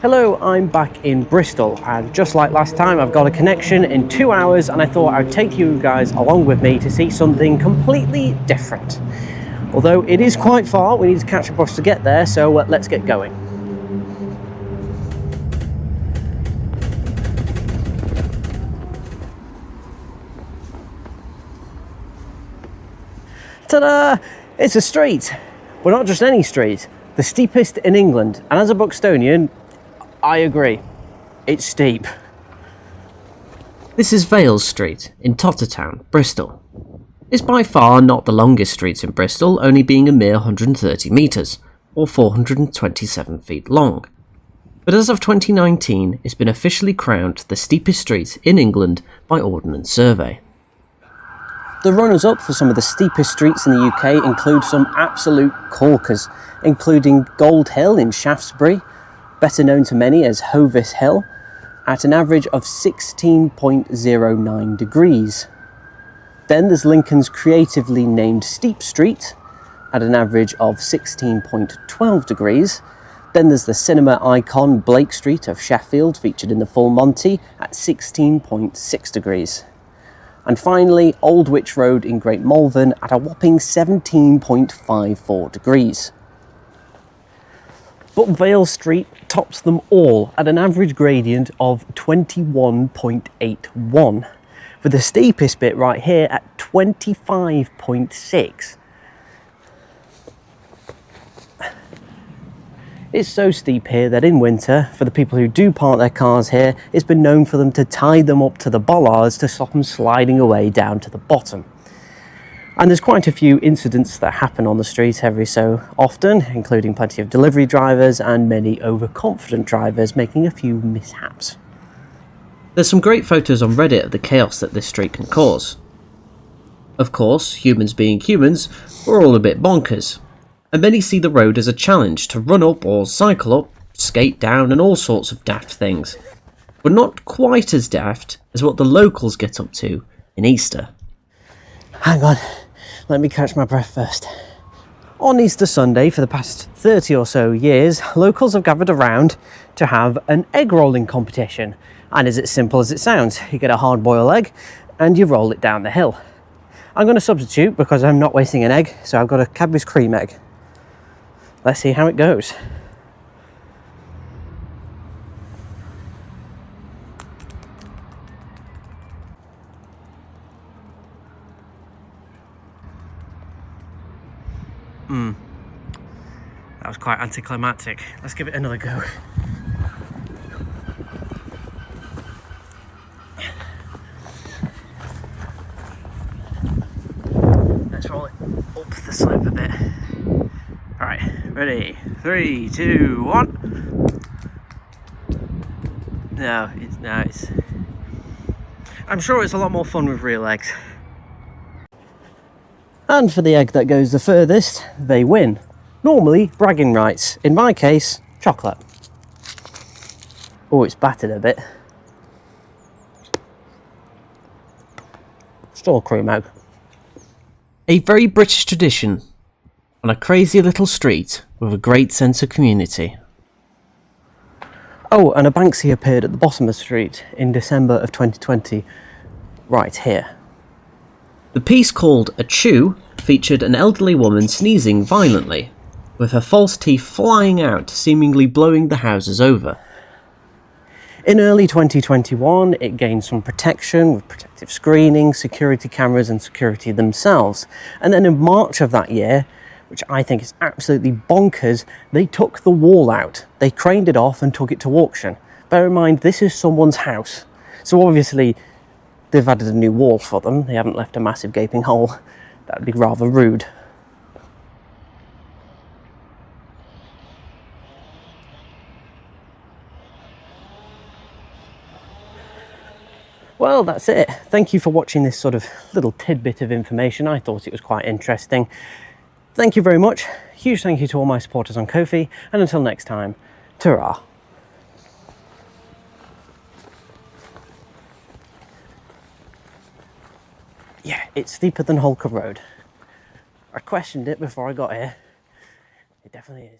Hello, I'm back in Bristol, and just like last time I've got a connection in 2 hours, and I thought I'd take you guys along with me to see something completely different. Although it is quite far, we need to catch a bus to get there, so let's get going. Ta-da! It's a street, but not just any street, the steepest in England, and as a Buxtonian, I agree, it's steep. This is Vale Street in Tottertown, Bristol. It's by far not the longest street in Bristol, only being a mere 130 metres, or 427 feet long. But as of 2019, it's been officially crowned the steepest street in England by Ordnance Survey. The runners-up for some of the steepest streets in the UK include some absolute corkers, including Gold Hill in Shaftesbury, better known to many as Hovis Hill, at an average of 16.09 degrees. Then there's Lincoln's creatively named Steep Street at an average of 16.12 degrees. Then there's the cinema icon Blake Street of Sheffield, featured in the Full Monty, at 16.6 degrees. And finally, Old Witch Road in Great Malvern at a whopping 17.54 degrees. But Vale Street tops them all at an average gradient of 21.81, with the steepest bit right here at 25.6. It's so steep here that in winter, for the people who do park their cars here, it's been known for them to tie them up to the bollards to stop them sliding away down to the bottom. And there's quite a few incidents that happen on the street every so often, including plenty of delivery drivers and many overconfident drivers making a few mishaps. There's some great photos on Reddit of the chaos that this street can cause. Of course, humans being humans, we're all a bit bonkers, and many see the road as a challenge to run up or cycle up, skate down and all sorts of daft things, but not quite as daft as what the locals get up to in Easter. Hang on, let me catch my breath first. On Easter Sunday, for the past 30 or so years, locals have gathered around to have an egg rolling competition. And it's as simple as it sounds. You get a hard-boiled egg and you roll it down the hill. I'm going to substitute because I'm not wasting an egg, so I've got a Cadbury's cream egg. Let's see how it goes. That was quite anticlimactic. Let's give it another go. Let's roll it up the slope a bit. Alright, ready? 3, 2, 1. No, it's... I'm sure it's a lot more fun with real eggs. And for the egg that goes the furthest, they win. Normally, bragging rights. In my case, chocolate. Oh, it's battered a bit. Still cream egg. A very British tradition on a crazy little street with a great sense of community. Oh, and a Banksy appeared at the bottom of the street in December of 2020, right here. The piece, called A Chew, featured an elderly woman sneezing violently, with her false teeth flying out, seemingly blowing the houses over. In early 2021, it gained some protection with protective screening, security cameras and security themselves. And then in March of that year, which I think is absolutely bonkers, they took the wall out. They craned it off and took it to auction. Bear in mind, this is someone's house. So obviously, they've added a new wall for them. They haven't left a massive gaping hole. That would be rather rude. Well, that's it. Thank you for watching this sort of little tidbit of information. I thought it was quite interesting. Thank you very much. Huge thank you to all my supporters on Ko-fi. And until next time, ta-ra. Yeah, it's steeper than Holker Road. I questioned it before I got here. It definitely is.